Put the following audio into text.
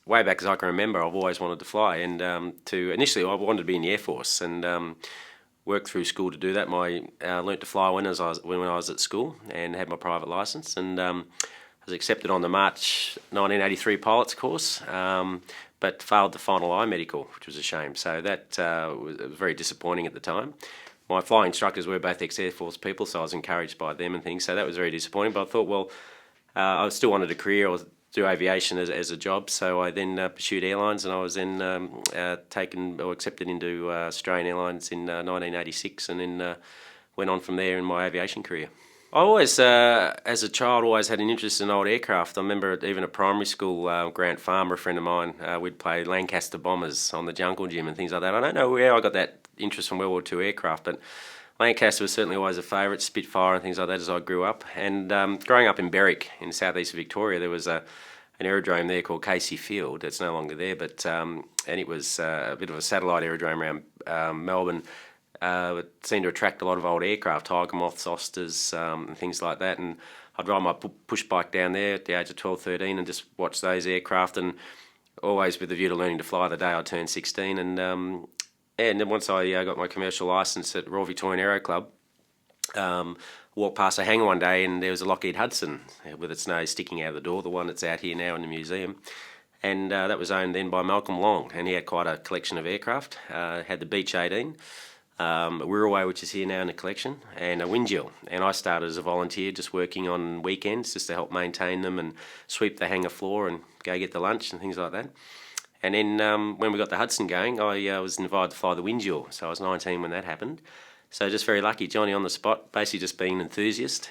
way back as I can remember, I've always wanted to fly, and initially I wanted to be in the Air Force, and worked through school to do that. Learnt to fly when I was at school and had my private license, and was accepted on the March 1983 pilots course, but failed the final eye medical, which was a shame. So that was very disappointing at the time. My flying instructors were both ex-Air Force people, so I was encouraged by them and things. So that was very disappointing. But I thought, well, I still wanted a career or do aviation as a job. So I then pursued airlines, and I was then taken or accepted into Australian Airlines in 1986, and then went on from there in my aviation career. I always, as a child, always had an interest in old aircraft. I remember even at primary school, Grant Farmer, a friend of mine, we'd play Lancaster bombers on the jungle gym and things like that. I don't know where I got that interest from World War II aircraft, but Lancaster was certainly always a favourite, Spitfire and things like that as I grew up. And growing up in Berwick in southeast Victoria, there was an aerodrome there called Casey Field. It's no longer there, but and it was a bit of a satellite aerodrome around Melbourne. It seemed to attract a lot of old aircraft, Tiger Moths, Osters, and things like that. And I'd ride my push bike down there at the age of 12, 13 and just watch those aircraft, and always with the view to learning to fly the day I turned 16. And then once I got my commercial licence at Royal Victorian Aero Club, walked past a hangar one day, and there was a Lockheed Hudson with its nose sticking out of the door, the one that's out here now in the museum. And that was owned then by Malcolm Long, and he had quite a collection of aircraft. Had the Beech 18, a Wirraway, which is here now in the collection, and a Windjill. And I started as a volunteer, just working on weekends just to help maintain them and sweep the hangar floor and go get the lunch and things like that. And then when we got the Hudson going, I was invited to fly the Windjill. So I was 19 when that happened. So just very lucky, Johnny on the spot, basically just being an enthusiast.